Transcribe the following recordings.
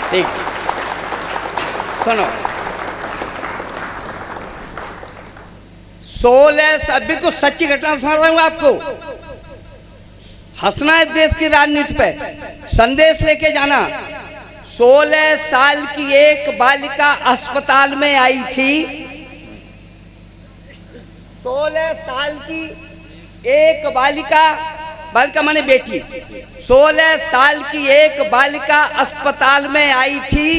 ठीक, सुनो। 16 अभी तो सच्ची घटना सुना रहा हूं आपको। हंसना है देश की राजनीति पे, संदेश लेके जाना। 16 साल की एक बालिका अस्पताल में आई थी। 16 साल की एक बालिका माने बेटी, 16 साल की एक बालिका अस्पताल में आई थी।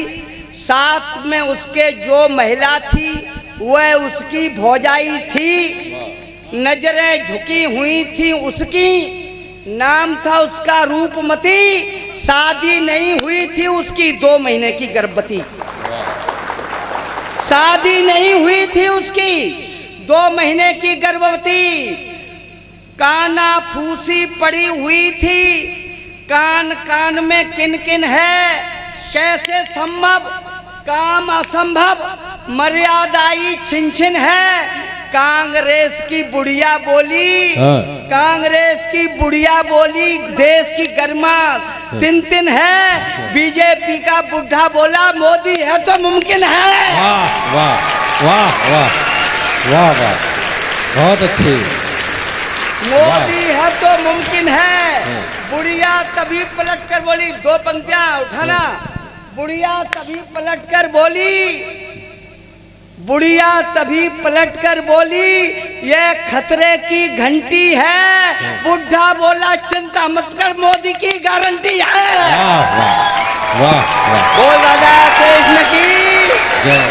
साथ में उसके जो महिला थी वह उसकी भौजाई थी। नजरें झुकी हुई थी उसकी, नाम था उसका रूपमती। शादी नहीं हुई थी उसकी, 2 महीने की गर्भवती। शादी नहीं हुई थी उसकी, 2 महीने की गर्भवती। काना फूसी पड़ी हुई थी। कान कान में किन किन है, कैसे संभव, काम असंभव, मर्यादाई छिन छिन है। कांग्रेस की बुढ़िया बोली, कांग्रेस की बुढ़िया बोली, देश की गर्मा तिन तिन है। बीजेपी का बुढ़ा बोला, मोदी है तो मुमकिन है। वाह वाह वाह वाह वाह वाह, बहुत अच्छी। मोदी है तो मुमकिन है। बुढ़िया तभी पलट कर बोली, 2 पंक्तियां उठाना। बुढ़िया तभी पलट कर बोली, बुढ़िया तभी पलट कर बोली, ये खतरे की घंटी है। बुढ़ा बोला, चिंता मत कर, मोदी की गारंटी है। वाह वाह वाह वाह, बोल राधा कृष्ण की जय।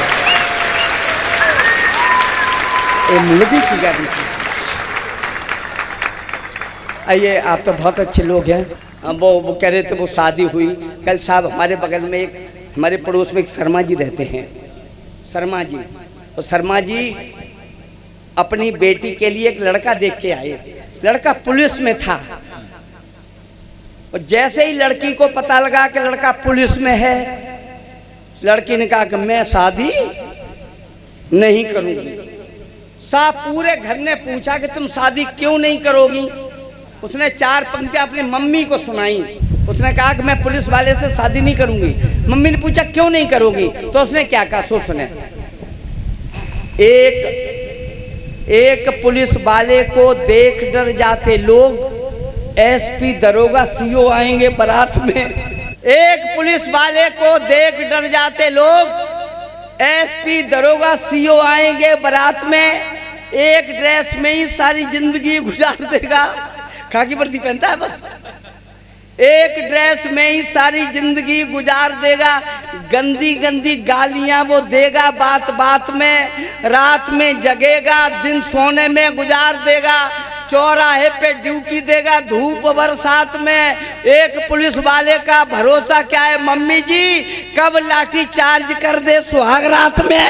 मोदी की गारंटी। आइए, आप तो बहुत अच्छे लोग हैं। वो कह रहे थे वो शादी हुई कल। साहब हमारे बगल में एक, हमारे पड़ोस में एक शर्मा जी रहते हैं, शर्मा जी। और शर्मा जी अपनी बेटी के लिए एक लड़का देख के आए। लड़का पुलिस में था। और जैसे ही लड़की को पता लगा कि लड़का पुलिस में है, लड़की ने कहा कि मैं शादी नहीं करूंगी। साहब पूरे घर ने पूछा कि तुम शादी क्यों नहीं करोगी। उसने 4 पंक्तियां अपनी मम्मी को सुनाई। उसने कहा कि मैं पुलिस वाले से शादी नहीं करूंगी। मम्मी ने पूछा क्यों नहीं करोगी, तो उसने क्या कहा, सो सुने। एक पुलिस वाले को देख डर जाते लोग, एसपी दरोगा सीओ आएंगे बारात में। एक पुलिस वाले को देख डर जाते लोग, एसपी दरोगा सीओ आएंगे बारात में। एक ड्रेस में ही सारी जिंदगी गुजार देगा। खाकी वर्दी पहनता है बस। एक ड्रेस में ही सारी जिंदगी गुजार देगा। गंदी गंदी गालियां वो देगा बात बात में। रात में जगेगा, दिन सोने में गुजार देगा। चौराहे पे ड्यूटी देगा धूप बरसात में। एक पुलिस वाले का भरोसा क्या है, मम्मी जी कब लाठी चार्ज कर दे सुहाग रात में।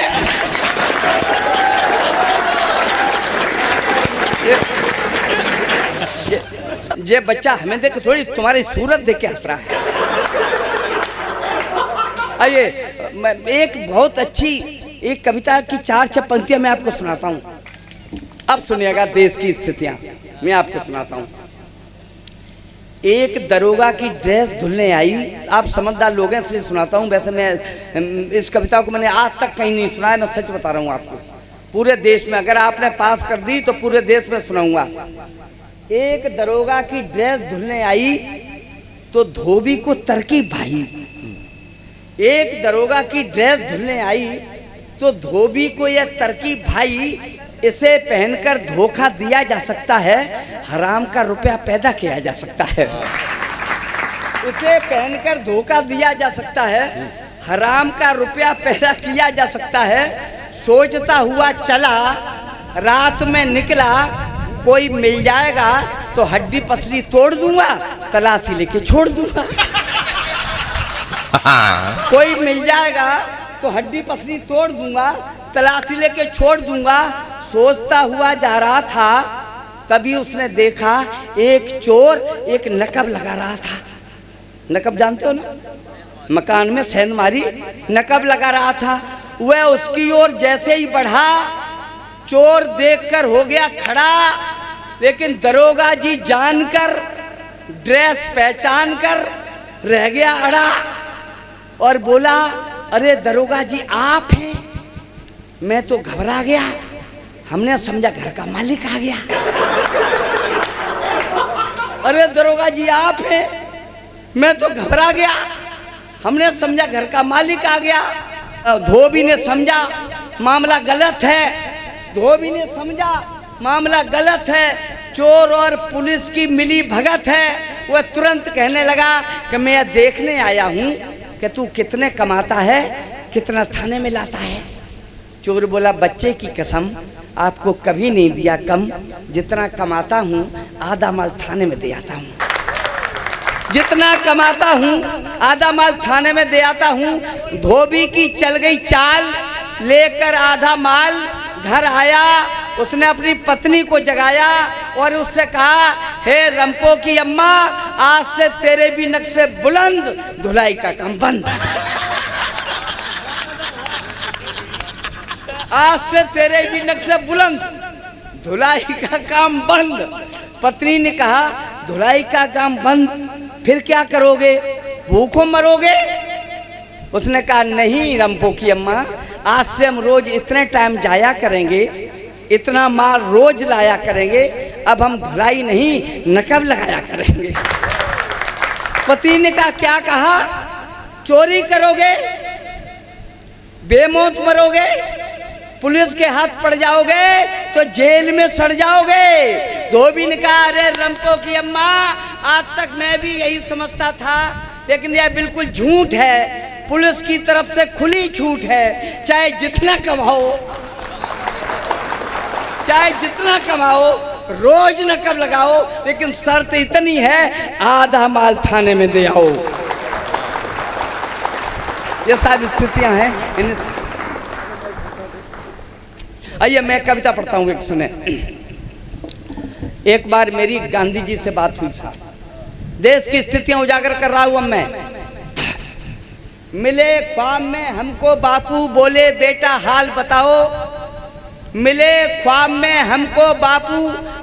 ये बच्चा हमें देख थोड़ी तुम्हारी सूरत देख के हंस रहा है। आइए, एक बहुत अच्छी एक कविता की 4-6 पंक्तियां मैं आपको सुनाता हूं। अब सुनिएगा देश की स्थितियां मैं आपको सुनाता हूं। एक दरोगा की ड्रेस धुलने आई। आप समझदार लोग हैं इसलिए सुनाता हूं। वैसे मैं इस कविता को मैंने आज तक कहीं नहीं सुना है। मैं सच बता रहा हूं आपको। पूरे देश में अगर आपने पास कर दी तो पूरे देश में सुनाऊंगा। एक दरोगा की ड्रेस धुलने आई तो धोबी को तरकीब भाई। एक दरोगा की ड्रेस धुलने आई तो धोबी को यह तरकीब भाई। इसे पहनकर धोखा दिया जा सकता है, हराम का रुपया पैदा किया जा सकता है। इसे पहनकर धोखा दिया जा सकता है, हराम का रुपया पैदा किया जा सकता है। सोचता हुआ चला, रात में निकला, कोई मिल जाएगा तो हड्डी पसली तोड़ दूंगा, तलाशी लेके छोड़ दूंगा। कोई मिल जाएगा तो हड्डी पसली तोड़ दूंगा, तलाशी लेके छोड़ दूंगा। सोचता हुआ जा रहा था, तभी उसने देखा एक चोर एक नकब लगा रहा था। नकब जानते हो ना, मकान में सेंधमारी नकब लगा रहा था। वह उसकी ओर जैसे ही बढ़ा, चोर देखकर हो गया खड़ा। लेकिन दरोगा जी जानकर, ड्रेस पहचान कर रह गया अड़ा। और बोला, अरे दरोगा जी आप हैं? मैं तो घबरा गया, हमने समझा घर का मालिक आ गया। अरे दरोगा जी आप हैं? मैं तो घबरा गया, हमने समझा घर का मालिक आ गया। धोबी ने समझा मामला गलत है, धोबी ने समझा मामला गलत है, चोर और पुलिस की मिली भगत है। वह तुरंत कहने लगा कि मैं देखने आया हूं कि तू कितने कमाता है, कितना थाने में लाता है। चोर बोला, बच्चे की कसम आपको कभी नहीं दिया कम, जितना कमाता हूं आधा माल थाने में दे आता हूं, जितना कमाता हूं आधा माल थाने में दे आता हूं। धोबी की चल गई चाल, लेकर आधा माल घर आया। उसने अपनी पत्नी को जगाया और उससे कहा, हे रंपो की अम्मा, आज से तेरे भी नक्शे बुलंद, धुलाई का काम बंद। आज से तेरे भी नक्शे बुलंद, धुलाई का काम बंद। पत्नी ने कहा, धुलाई का काम बंद, फिर क्या करोगे, भूखों मरोगे? उसने कहा, नहीं रंपो की अम्मा, आज से हम रोज इतने टाइम जाया करेंगे, इतना माल रोज लाया करेंगे, अब हम धुलाई नहीं नकब लगाया करेंगे। पति ने कहा, क्या कहा, चोरी करोगे, बेमौत मरोगे, पुलिस के हाथ पड़ जाओगे तो जेल में सड़ जाओगे। धोबी ने कहा, अरे रंपो की अम्मा, आज तक मैं भी यही समझता था, लेकिन यह बिल्कुल झूठ है। पुलिस की तरफ से खुली छूट है, चाहे जितना कमाओ, चाहे जितना कमाओ, रोज नकब लगाओ, लेकिन शर्त इतनी है, आधा माल थाने में दे आओ। ये सारी स्थितियां हैं। आइए मैं कविता पढ़ता हूं, एक सुने। एक बार मेरी गांधी जी से बात हुई साहब, देश की स्थितियां उजागर कर रहा हूं मैं। मिले ख्वाब में हमको बापू, बोले बेटा हाल बताओ। मिले ख्वाब में हमको बापू,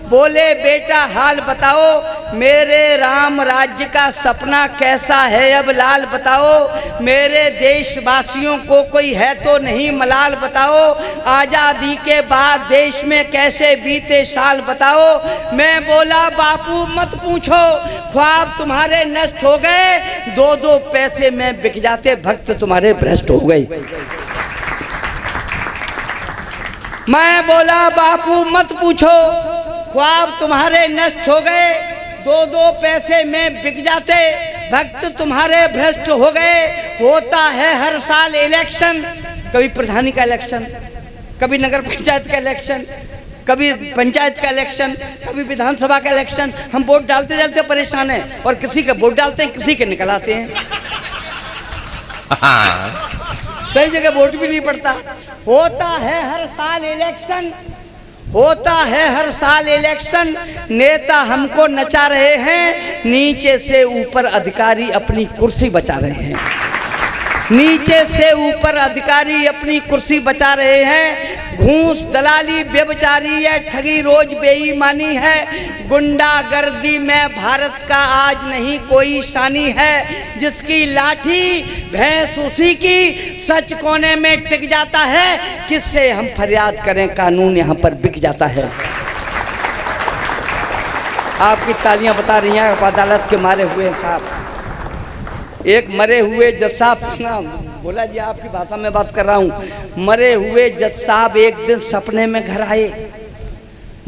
बोले बेटा हाल बताओ। मेरे राम राज्य का सपना कैसा है अब लाल बताओ। मेरे देशवासियों को कोई है तो नहीं मलाल बताओ। आज़ादी के बाद देश में कैसे बीते साल बताओ। मैं बोला बापू मत पूछो, ख्वाब तुम्हारे नष्ट हो गए, 2-2 पैसे में बिक जाते, भक्त तुम्हारे भ्रष्ट हो गए। मैं बोला बापू मत पूछो, ख्वाब तुम्हारे नष्ट हो गए, 2-2 पैसे में बिक जाते, भक्त तुम्हारे भ्रष्ट हो गए। होता है हर साल इलेक्शन, कभी प्रधानी का इलेक्शन, कभी नगर पंचायत का इलेक्शन, कभी पंचायत का इलेक्शन, कभी विधानसभा का इलेक्शन। हम वोट डालते डालते परेशान हैं, और किसी के वोट डालते हैं, किसी के निकल आते हैं। सही जगह वोट भी नहीं पड़ता। होता है हर साल इलेक्शन, होता है हर साल इलेक्शन, नेता हमको नचा रहे हैं, नीचे से ऊपर अधिकारी अपनी कुर्सी बचा रहे हैं। नीचे से ऊपर अधिकारी अपनी कुर्सी बचा रहे हैं। घूस दलाली बेबचारी है, ठगी रोज बेईमानी है, गुंडागर्दी में भारत का आज नहीं कोई शानी है। जिसकी लाठी भैंस उसी की, सच कोने में टिक जाता है, किससे हम फरियाद करें कानून यहाँ पर बिक जाता है। आपकी तालियां बता रही हैं अदालत के मारे हुए साहब। एक मरे हुए जज साहब, बोला जी आपकी भाषा में बात कर रहा हूँ। मरे हुए जज साहब एक दिन सपने में घर आए।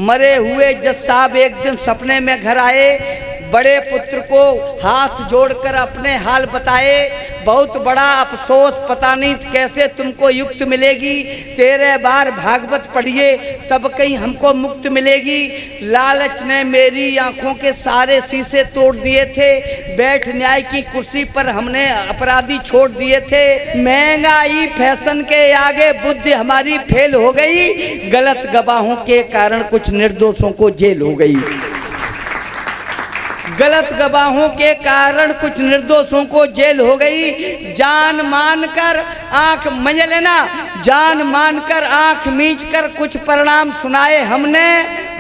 मरे हुए जज साहब एक दिन सपने में घर आए, बड़े पुत्र को हाथ जोड़कर अपने हाल बताए। बहुत बड़ा अफसोस, पता नहीं कैसे तुमको युक्त मिलेगी, 13 बार भागवत पढ़िए तब कहीं हमको मुक्त मिलेगी। लालच ने मेरी आंखों के सारे शीशे तोड़ दिए थे, बैठ न्याय की कुर्सी पर हमने अपराधी छोड़ दिए थे। महंगाई फैशन के आगे बुद्धि हमारी फेल हो गई, गलत गवाहों के कारण कुछ निर्दोषों को जेल हो गई। गलत गवाहों के कारण कुछ निर्दोषों को जेल हो गई। जान मानकर आंख मजे लेना, जान मानकर आंख मीच कर कुछ परिणाम सुनाए हमने।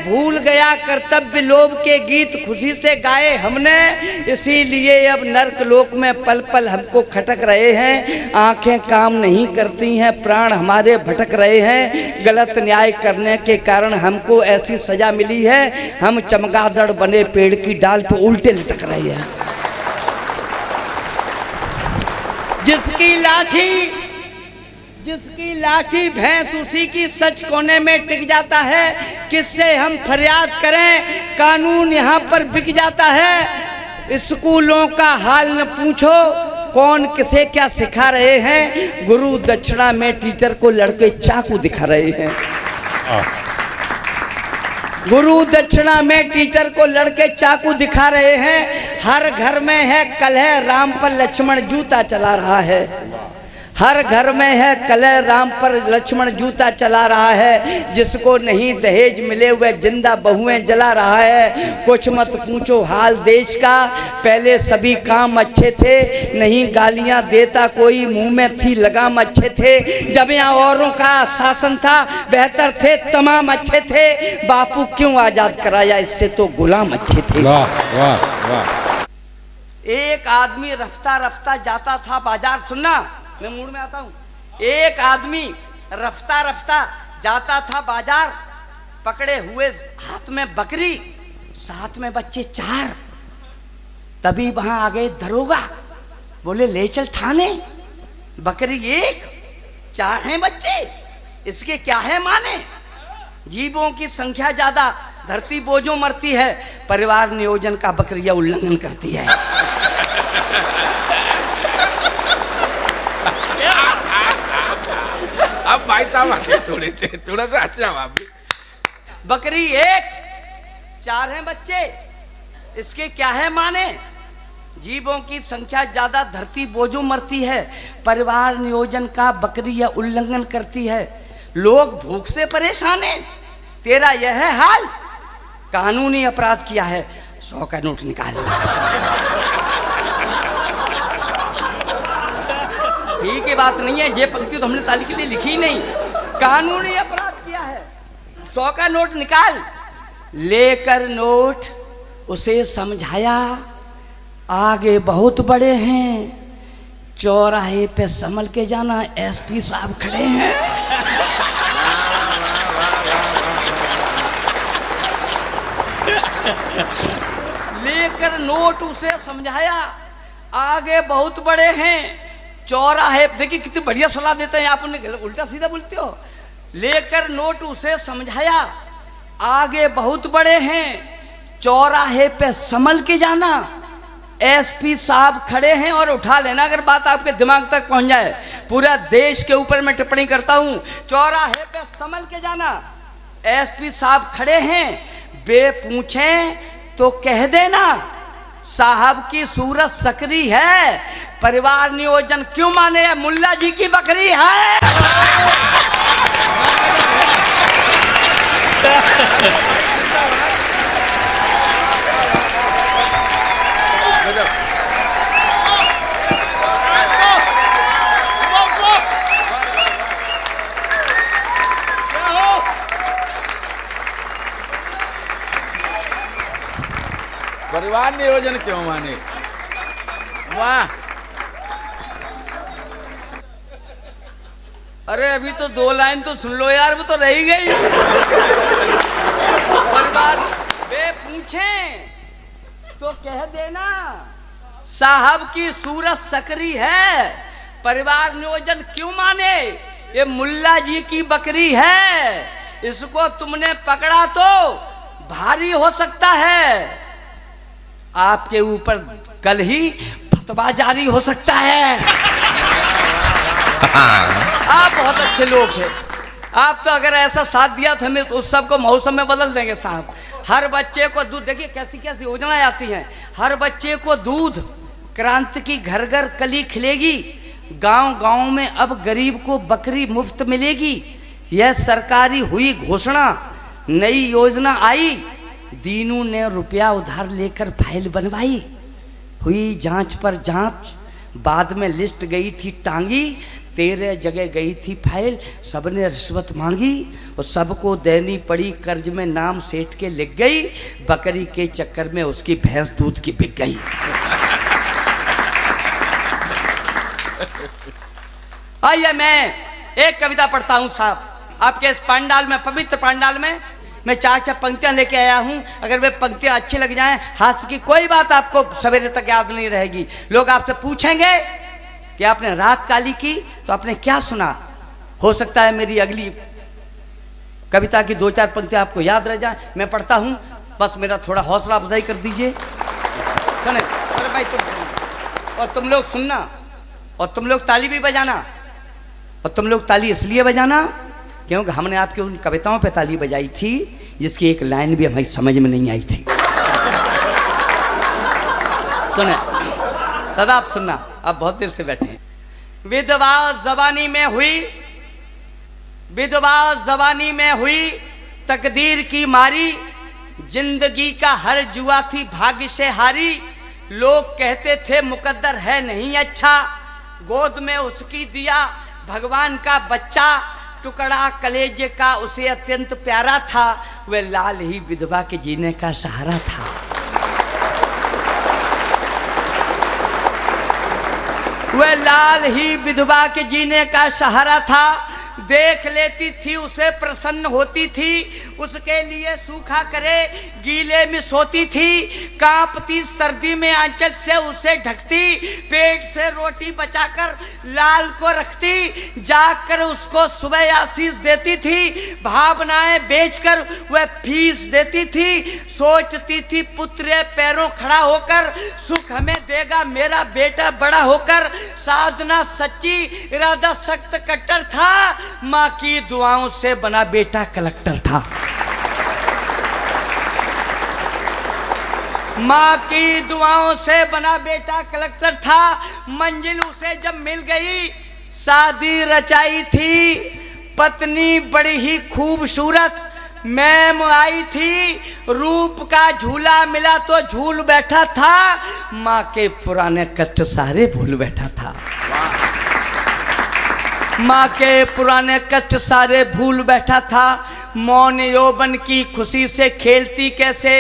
भूल गया कर्तव्य लोभ के गीत खुशी से गाए हमने, इसीलिए अब नर्क लोक में पल पल हमको खटक रहे हैं। आंखें काम नहीं करती हैं, प्राण हमारे भटक रहे हैं। गलत न्याय करने के कारण हमको ऐसी सजा मिली है, हम चमगादड़ बने पेड़ की डाल पे उल्टे लटक रहे हैं। जिसकी लाठी भैंस उसी की सच कोने में टिक जाता है। किससे हम फरियाद करें, कानून यहाँ पर बिक जाता है। स्कूलों का हाल न पूछो, कौन किसे क्या सिखा रहे हैं। गुरु दक्षिणा में टीचर को लड़के चाकू दिखा रहे हैं। गुरु दक्षिणा में टीचर को लड़के चाकू दिखा रहे हैं। हर घर में है कलह, राम पर लक्ष्मण जूता चला रहा है। हर घर में है कलह, राम पर लक्ष्मण जूता चला रहा है। जिसको नहीं दहेज मिले हुए जिंदा बहुएं जला रहा है। कुछ मत पूछो हाल देश का, पहले सभी काम अच्छे थे। नहीं गालियां देता कोई, मुंह में थी लगाम अच्छे थे। जब यहाँ औरों का शासन था बेहतर थे तमाम अच्छे थे। बापू क्यों आजाद कराया, इससे तो गुलाम अच्छे थे। वाह वाह वाह। एक आदमी रफ्ता रफ्ता जाता था बाजार, सुनना मैं मूड में आता हूं। एक आदमी रफ्ता रफ्ता जाता था बाजार, पकड़े हुए हाथ में बकरी, साथ में बच्चे 4। तभी वहां आ गए दरोगा, बोले ले चल थाने। बकरी 1, 4 हैं बच्चे, इसके क्या है माने। जीवों की संख्या ज्यादा, धरती बोझों मरती है। परिवार नियोजन का बकरिया उल्लंघन करती है। अब भाई साहब आगे थोड़ा सा हंस जाओ आप। बकरी 1, 4 हैं बच्चे, इसके क्या है माने। जीवों की संख्या ज्यादा, धरती बोझों मरती है। परिवार नियोजन का बकरिया उल्लंघन करती है। लोग भूख से परेशान हैं, तेरा यह है हाल। कानूनी अपराध किया है, 100 का नोट निकाल। ठीक है, बात नहीं है, ये पंक्ति तो हमने ताली के लिए लिखी ही नहीं। कानूनी अपराध किया है, 100 का नोट निकाल। लेकर नोट उसे समझाया, आगे बहुत बड़े हैं, चौराहे पे संभल के जाना, एसपी साहब खड़े हैं। लेकर नोट उसे समझाया, आगे बहुत बड़े हैं, चौराहे। देखिए कितनी बढ़िया सलाह देते हैं आप, उल्टा सीधा बोलते हो। लेकर नोट उसे समझाया, आगे बहुत बड़े हैं, चौराहे पे संभल के जाना, एसपी साहब खड़े हैं और उठा लेना अगर बात आपके दिमाग तक पहुंच जाए। पूरा देश के ऊपर मैं टिप्पणी करता हूं, चौराहे पे संभल के जाना, एसपी साहब खड़े हैं, बे पूछे तो कह देना साहब की सूरत सकरी है। परिवार नियोजन क्यों माने, मुल्ला जी की बकरी है। परिवार नियोजन क्यों माने, वाह। अरे अभी तो 2 लाइन तो सुन लो यार, वो तो रह ही गई। परिवार वे पूछे तो कह देना साहब की सूरत सकरी है। परिवार नियोजन क्यों माने, ये मुल्ला जी की बकरी है, इसको तुमने पकड़ा तो भारी हो सकता है, आपके ऊपर कल ही फतवा जारी हो सकता है। आप बहुत अच्छे लोग हैं, आप तो अगर ऐसा साथ दिया तो हमें उस सब को मौसम में बदल देंगे साहब। हर बच्चे को दूध, देखिए कैसी कैसी योजनाएं आती हैं। हर बच्चे को दूध, क्रांति की घर घर कली खिलेगी, गांव गांव में अब गरीब को बकरी मुफ्त मिलेगी। यह सरकारी हुई घोषणा, नई योजना आई, दीनू ने रुपया उधार लेकर फाइल बनवाई। हुई जांच पर जांच, बाद में लिस्ट गई थी टांगी, 13 जगह गई थी फाइल, सबने रिश्वत मांगी और सबको देनी पड़ी, कर्ज में नाम सेठ के लिख गई, बकरी के चक्कर में उसकी भैंस दूध की बिक गई। आइए मैं एक कविता पढ़ता हूं साहब, आपके इस पंडाल में, पवित्र पंडाल में मैं 4 पंक्तियां लेके आया हूं। अगर वे पंक्तियां अच्छी लग जाएं, हास्य की कोई बात आपको सवेरे तक याद नहीं रहेगी। लोग आपसे पूछेंगे कि आपने रात काली की तो आपने क्या सुना। हो सकता है मेरी अगली कविता की 2-4 पंक्तियां आपको याद रह जाएं। मैं पढ़ता हूं, बस मेरा थोड़ा हौसला अफजाई कर दीजिए। सुने अरे भाई तुम सुनो, और तुम लोग सुनना, और तुम लोग ताली भी बजाना। और तुम लोग ताली इसलिए बजाना क्योंकि हमने आपकी उन कविताओं पे ताली बजाई थी जिसकी एक लाइन भी हमारी समझ में नहीं आई थी। सुने दादा, आप सुनना, आप बहुत देर से बैठे हैं। विधवा जवानी में हुई, विधवा जवानी में हुई तकदीर की मारी, जिंदगी का हर जुआ थी भाग्य से हारी। लोग कहते थे मुकद्दर है नहीं अच्छा, गोद में उसकी दिया भगवान का बच्चा, टुकड़ा कलेजे का उसे अत्यंत प्यारा था, वह लाल ही विधवा के जीने का सहारा था। वह लाल ही विधवा के जीने का सहारा था, देख लेती थी उसे प्रसन्न होती थी, उसके लिए सूखा करे गीले में सोती थी, कांपती सर्दी में आंचल से उसे ढकती, पेट से रोटी बचाकर लाल को रखती, जाकर उसको सुबह आशीष देती थी, भावनाएं बेचकर वह फीस देती थी, सोचती थी पुत्र पैरों खड़ा होकर सुख हमें देगा मेरा बेटा बड़ा होकर। साधना सच्ची, इरादा सख्त कट्टर था, माँ की दुआओं से बना बेटा कलेक्टर था। माँ की दुआओं से बना बेटा कलेक्टर था। मंजिल उसे जब मिल गई, शादी रचाई थी, पत्नी बड़ी ही खूबसूरत मैम आई थी, रूप का झूला मिला तो झूल बैठा था, माँ के पुराने कष्ट सारे भूल बैठा था। माँ के पुराने कष्ट सारे भूल बैठा था, मौन यौवन की खुशी से खेलती कैसे,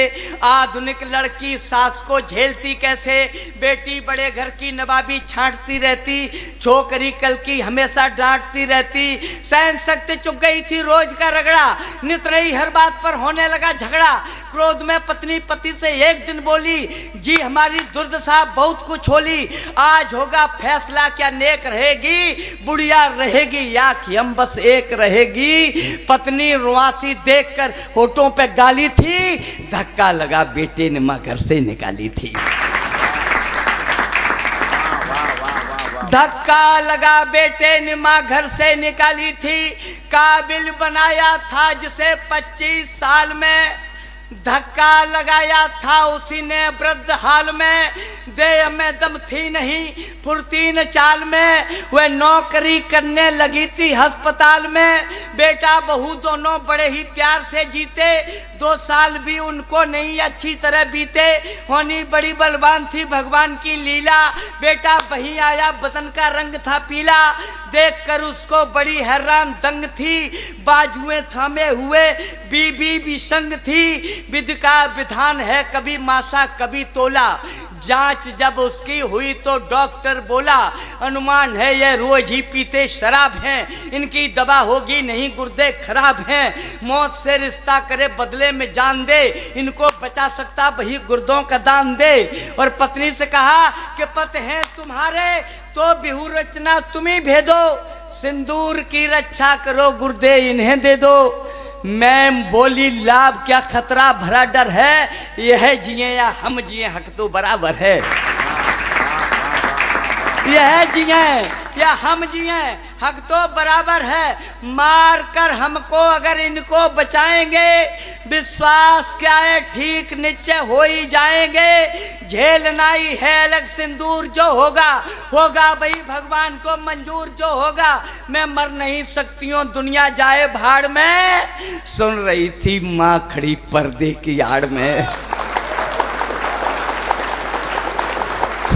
आधुनिक लड़की सास को झेलती कैसे, बेटी बड़े घर की नवाबी छांटती रहती, छोकरी कल की हमेशा डांटती रहती, सहन शक्ति चुक गई थी रोज का रगड़ा, नित रही हर बात पर होने लगा झगड़ा। क्रोध में पत्नी पति से एक दिन बोली, जी हमारी दुर्दशा बहुत कुछ होली, आज होगा फैसला क्या नेक रहेगी, बुढ़िया रहेगी या कि हम बस एक रहेगी। पत्नी रुआसी देखकर होठों पे गाली थी, धक्का लगा बेटे ने मां घर से निकाली थी। धक्का लगा बेटे ने मां घर से निकाली थी, काबिल बनाया था जिसे 25 साल में, धक्का लगाया था उसी ने वृद्ध हाल में, देह में दम थी नहीं फुर्ती न चाल में, वह नौकरी करने लगी थी अस्पताल में, बेटा बहू दोनों बड़े ही प्यार से जीते, 2 साल भी उनको नहीं अच्छी तरह बीते, होनी बड़ी बलवान थी भगवान की लीला, बेटा वहीं आया बदन का रंग था पीला, देखकर उसको बड़ी हैरान दंग थी, बाजुएं थामे हुए बीबी भी संग थी, विधि का विधान है कभी मासा कभी तोला, जांच जब उसकी हुई तो डॉक्टर बोला, अनुमान है ये रोज ही पीते शराब हैं, इनकी दवा होगी नहीं गुर्दे खराब हैं, मौत से रिश्ता करे बदले में जान दे, इनको बचा सकता वही गुर्दों का दान दे। और पत्नी से कहा कि पति हैं तुम्हारे तो बिहू रचना तुम्ही भेदो, सिंदूर की रक्षा करो गुर्दे इन्हें दे दो। मैम बोली लाभ क्या खतरा भरा डर है, यह जिए या हम जिए हक तो बराबर है, यह जिए या हम जिए हक तो बराबर है, मार कर हमको अगर इनको बचाएंगे, विश्वास क्या है ठीक निश्चय हो ही जाएंगे, झेलना ही है अलग सिंदूर जो होगा, होगा भाई भगवान को मंजूर जो होगा, मैं मर नहीं सकती हूँ दुनिया जाए भाड़ में, सुन रही थी माँ खड़ी पर्दे की आड़ में,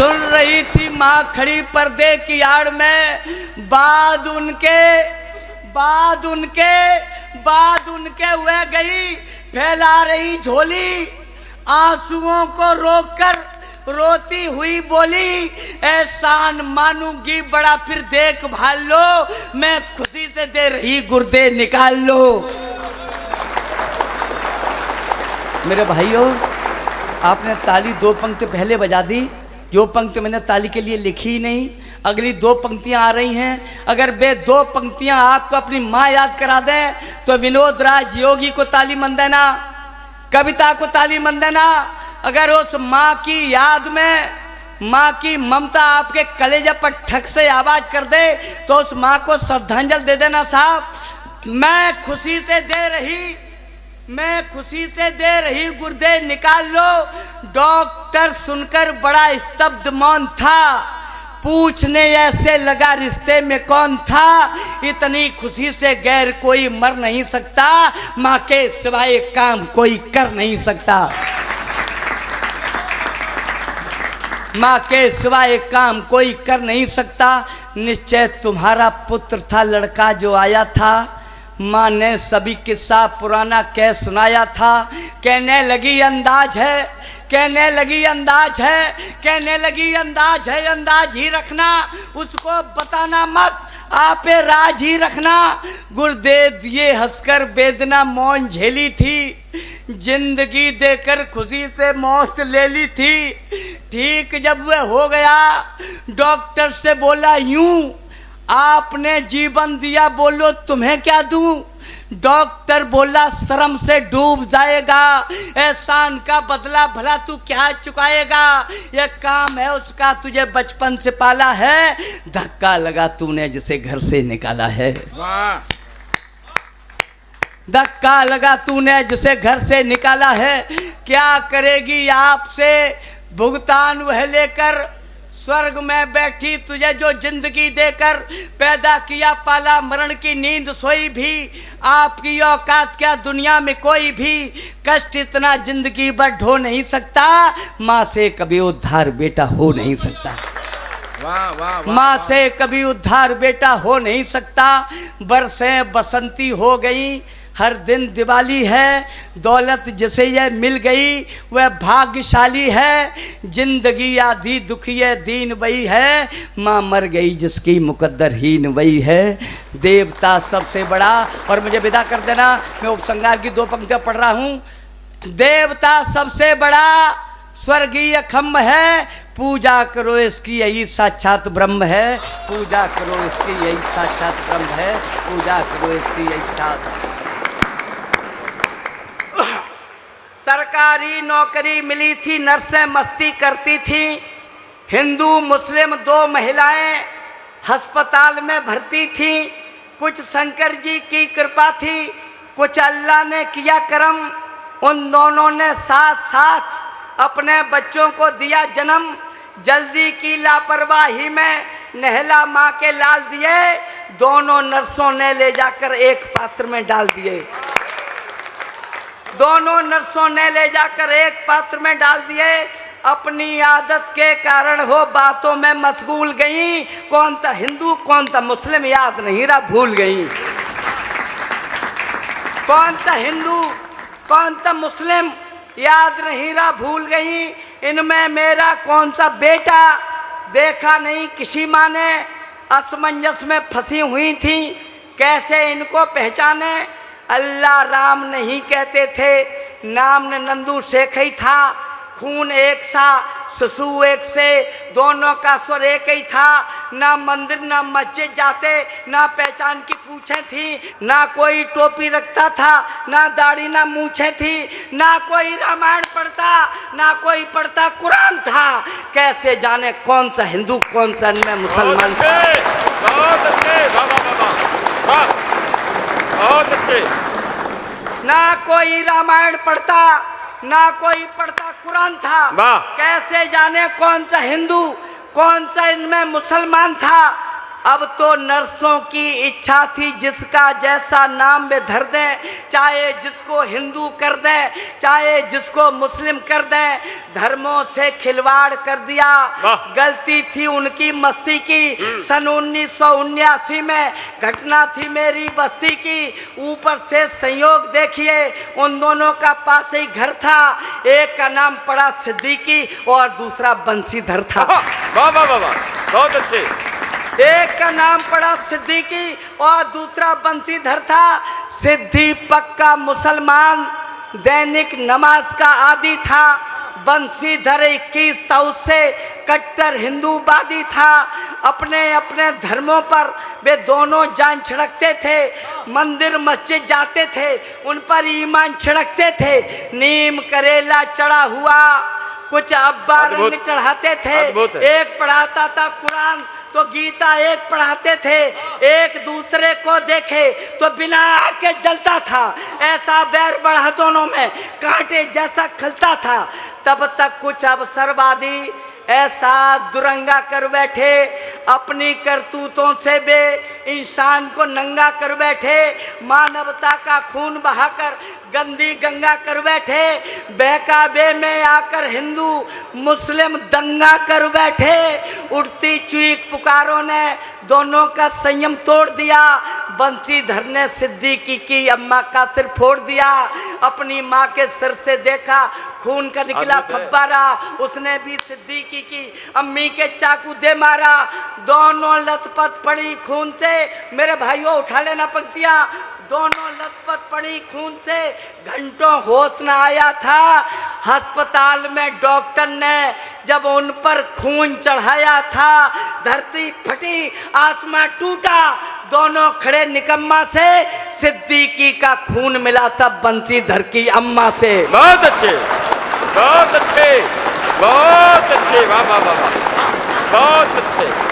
सुन रही थी माँ खड़ी पर्दे की आड़ में, बाद उनके वह गई फैला रही झोली, आंसुओं को रोककर रोती हुई बोली, एहसान मानूंगी बड़ा फिर देखभाल लो, मैं खुशी से दे रही गुर्दे निकाल लो। मेरे भाइयों, आपने ताली 2 पंक्ति पहले बजा दी, जो पंक्ति मैंने ताली के लिए लिखी ही नहीं। अगली 2 पंक्तियां आ रही हैं, अगर वे 2 पंक्तियां आपको अपनी माँ याद करा दें तो विनोद राज योगी को ताली मन देना, कविता को ताली मन देना। अगर उस माँ की याद में माँ की ममता आपके कलेजे पर ठक से आवाज कर दे तो उस माँ को श्रद्धांजलि दे देना साहब। मैं खुशी से दे रही गुर्दे निकाल लो। डॉक्टर सुनकर बड़ा स्तब्ध मौन था, पूछने ऐसे लगा रिश्ते में कौन था, इतनी खुशी से गैर कोई मर नहीं सकता, माँ के सिवाय काम कोई कर नहीं सकता, माँ के सिवाय काम कोई कर नहीं सकता। निश्चय तुम्हारा पुत्र था लड़का जो आया था, माँ ने सभी किस्सा पुराना कह सुनाया था। कहने लगी अंदाज है, अंदाज ही रखना, उसको बताना मत, आपे राज ही रखना। गुर्दे दिए हंसकर वेदना मौन झेली थी, जिंदगी देकर खुशी से मौत ले ली थी। ठीक जब वह हो गया डॉक्टर से बोला यूं, आपने जीवन दिया बोलो तुम्हें क्या दूं। डॉक्टर बोला शर्म से डूब जाएगा, एहसान का बदला भला तू क्या चुकाएगा, ये काम है उसका तुझे बचपन से पाला है, धक्का लगा तूने जिसे घर से निकाला है। धक्का लगा तूने जिसे घर से निकाला है, क्या करेगी आपसे भुगतान वह लेकर, स्वर्ग में बैठी तुझे जो जिंदगी देकर, पैदा किया पाला मरण की नींद सोई भी, आपकी औकात क्या दुनिया में कोई भी, कष्ट इतना जिंदगी भर ढो नहीं सकता, माँ से कभी उद्धार बेटा हो नहीं सकता। माँ से कभी उद्धार बेटा हो नहीं सकता। बरसें बसंती हो गई, हर दिन दिवाली है, दौलत जिसे यह मिल गई वह भाग्यशाली है, जिंदगी आधी दुखी है दीन वही है, माँ मर गई जिसकी मुकद्दर हीन वही है, देवता सबसे बड़ा। और मुझे विदा कर देना, मैं उपसंहार की 2 पंक्तियां पढ़ रहा हूँ। देवता सबसे बड़ा स्वर्गीय खम्भ है, पूजा करो इसकी यही साक्षात ब्रह्म है, पूजा करो इसकी यही साक्षात ब्रह्म है, पूजा करो इसकी यही साक्षात। सरकारी नौकरी मिली थी, नर्सें मस्ती करती थी, हिंदू मुस्लिम 2 महिलाएं अस्पताल में भर्ती थी, कुछ शंकर जी की कृपा थी, कुछ अल्लाह ने किया करम, उन दोनों ने साथ साथ अपने बच्चों को दिया जन्म, जल्दी की लापरवाही में नहला माँ के लाल दिए, दोनों नर्सों ने ले जाकर एक पात्र में डाल दिए, दोनों नर्सों ने ले जाकर एक पात्र में डाल दिए। अपनी आदत के कारण वो बातों में मशगूल गई, कौन था हिंदू कौन था मुस्लिम याद नहीं रहा भूल गई, कौन था हिंदू कौन था मुस्लिम याद नहीं रहा भूल गई, इनमें मेरा कौन सा बेटा देखा नहीं किसी माँ ने, असमंजस में फंसी हुई थी कैसे इनको पहचाने। अल्लाह राम नहीं कहते थे, नाम ने नंदू शेख ही था, खून एक सा ससु एक से, दोनों का स्वर एक ही था, ना मंदिर ना मस्जिद जाते, ना पहचान की पूछें थी, ना कोई टोपी रखता था, ना दाढ़ी ना मूछें थी, ना कोई रामायण पढ़ता, ना कोई पढ़ता कुरान था, कैसे जाने कौन सा हिंदू कौन सा इनमें मुसलमान। बहुत अच्छे बहुत अच्छे। ना कोई रामायण पढ़ता ना कोई पढ़ता कुरान था, कैसे जाने कौन सा हिंदू कौन सा इनमें मुसलमान था। अब तो नर्सों की इच्छा थी जिसका जैसा नाम वे धर दें, चाहे जिसको हिंदू कर दें चाहे जिसको मुस्लिम कर दें, धर्मों से खिलवाड़ कर दिया। गलती थी उनकी मस्ती की, सन 1979 में घटना थी मेरी बस्ती की। ऊपर से संयोग देखिए उन दोनों का पास ही घर था, एक का नाम पड़ा सिद्दीकी और दूसरा बंसीधर था। वाह वाह वाह वाह, बहुत अच्छे। एक का नाम पड़ा सिद्दीकी और दूसरा बंसीधर था। सिद्दी पक्का मुसलमान, दैनिक नमाज का आदी था। बंसीधर 21 ताऊ से कट्टर हिंदूवादी था। अपने अपने धर्मों पर वे दोनों जान छिड़कते थे, मंदिर मस्जिद जाते थे, उन पर ईमान छिड़कते थे। नीम करेला चढ़ा हुआ, कुछ अब्बा रंग चढ़ाते थे। एक पढ़ाता था कुरान तो गीता एक पढ़ाते थे, एक दूसरे को देखे तो बिना आग के जलता था। ऐसा बैर बढ़ा दोनों में कांटे जैसा खलता था। तब तक कुछ अवसरवादी ऐसा दुरंगा कर बैठे, अपनी करतूतों से वे इंसान को नंगा कर बैठे, मानवता का खून बहाकर गंदी गंगा कर बैठे। बहकावे में आकर हिंदू मुस्लिम दंगा कर बैठे। उठती चीख पुकारों ने दोनों का संयम तोड़ दिया। बंसीधर ने सिद्दीकी की अम्मा का सिर फोड़ दिया। अपनी माँ के सिर से देखा खून का निकला फब्बारा, उसने भी सिद्दीकी की अम्मी के चाकू दे मारा। दोनों लथपथ पड़ी खून से, मेरे भाइयों उठा लेना पंक्तियां। दोनों लथपथ पड़ी खून से, घंटों होश न आया था। अस्पताल में डॉक्टर ने जब उन पर खून चढ़ाया था, धरती फटी आसमां टूटा। दोनों खड़े निकम्मा से, सिद्दीकी का खून मिला था बंसीधर की अम्मा से। बहुत अच्छे, बहुत अच्छे, बहुत अच्छे, वाह वाह वाह वाह, बहुत अच्छे।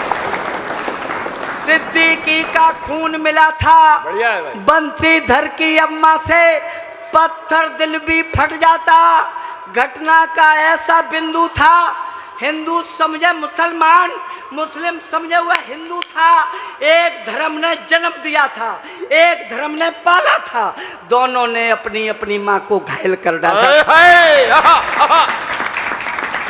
सिद्दीकी का खून मिला था बढ़िया है भाई। बंसीधर की अम्मा से, पत्थर दिल भी फट जाता। घटना का ऐसा बिंदु था, हिंदू समझे मुसलमान, मुस्लिम समझे हुआ हिंदू था। एक धर्म ने जन्म दिया था, एक धर्म ने पाला था। दोनों ने अपनी अपनी माँ को घायल कर डाला।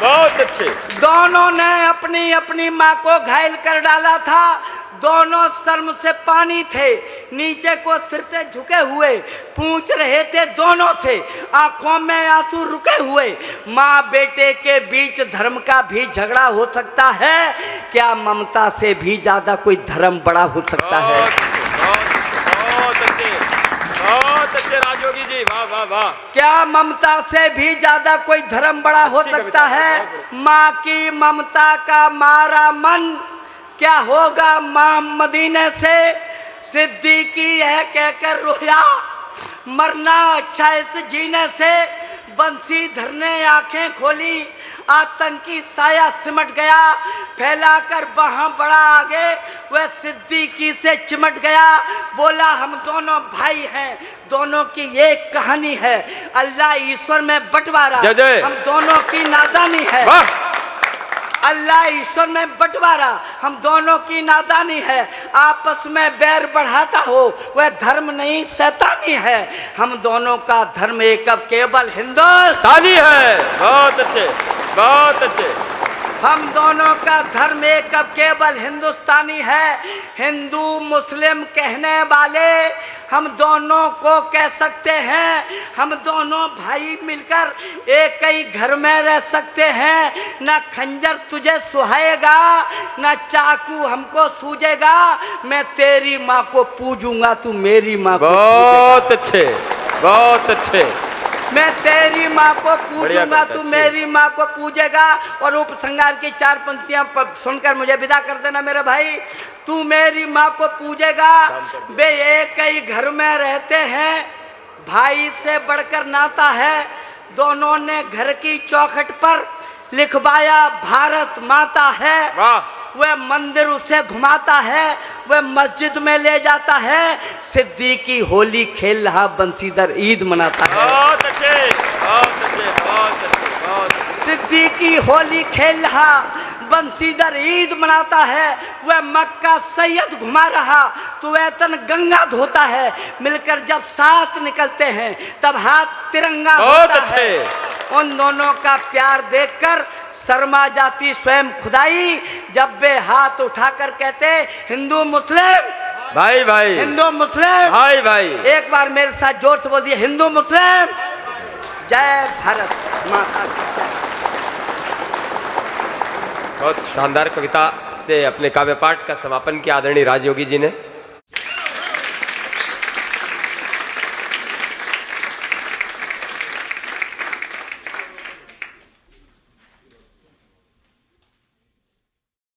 बहुत अच्छे। दोनों ने अपनी अपनी माँ को घायल कर डाला था। दोनों शर्म से पानी थे, नीचे को सिर से झुके हुए, पूछ रहे थे दोनों से, आंखों में आंसू रुके हुए। माँ बेटे के बीच धर्म का भी झगड़ा हो सकता है क्या? ममता से भी ज्यादा कोई धर्म बड़ा हो सकता है? बहुत अच्छे, बहुत अच्छे राजयोगी जी, वाह वाह वाह। क्या ममता से भी ज्यादा कोई धर्म बड़ा हो सकता है? माँ की ममता का मारा मन क्या होगा माँ मदीने से? सिद्दीकी है कहकर रोया, मरना अच्छा इस जीने से। बंसीधर ने आंखें खोली, आतंकी साया सिमट गया, फैलाकर वहां बड़ा आगे वह सिद्दीकी से चिमट गया। बोला हम दोनों भाई हैं, दोनों की एक कहानी है, अल्लाह ईश्वर में बंटवारा हम दोनों की नादानी है। अल्लाह ईश्वर में बंटवारा हम दोनों की नादानी है। आपस में बैर बढ़ाता हो वह धर्म नहीं शैतानी है। हम दोनों का धर्म एक अब केवल हिंदुस्तानी है। बहुत अच्छे, बहुत अच्छे। हम दोनों का धर्म एक अब केवल हिंदुस्तानी है। हिंदू मुस्लिम कहने वाले हम दोनों को कह सकते हैं, हम दोनों भाई मिलकर एक ही घर में रह सकते हैं। ना खंजर तुझे सुहाएगा, ना चाकू हमको सूझेगा। मैं तेरी माँ को पूजूंगा, तू मेरी माँ को। बहुत अच्छे, बहुत अच्छे। मैं तेरी माँ को पूजूंगा, तू मेरी माँ को पूजेगा। और उपसंहार की 4 पंक्तियां सुनकर मुझे विदा कर देना मेरे भाई। तू मेरी माँ को पूजेगा, वे एक ही घर में रहते हैं, भाई से बढ़कर नाता है। दोनों ने घर की चौखट पर लिखवाया भारत माता है। वह मंदिर उसे घुमाता है, वह मस्जिद में ले जाता है। सिद्दीकी होली खेल रहा, बंसीधर ईद मनाता है। बहुत अच्छे, बहुत अच्छे, बहुत अच्छे, बहुत अच्छे। सिद्दीकी होली खेल रहा, बंशीधर ईद मनाता है, वह मक्का सैयद घुमा रहा तो वेतन गंगा धोता है। मिलकर जब साथ निकलते हैं तब हाथ तिरंगा होता है। उन दोनों का प्यार देखकर शर्मा जाती स्वयं खुदाई, जब वे हाथ उठाकर कहते हिंदू मुस्लिम भाई भाई, हिंदू मुस्लिम भाई भाई। एक बार मेरे साथ जोर से बोल दिए, हिंदू मुस्लिम जय भारत माता की जय। बहुत शानदार कविता से अपने काव्य पाठ का समापन किया आदरणीय राजयोगी जी ने।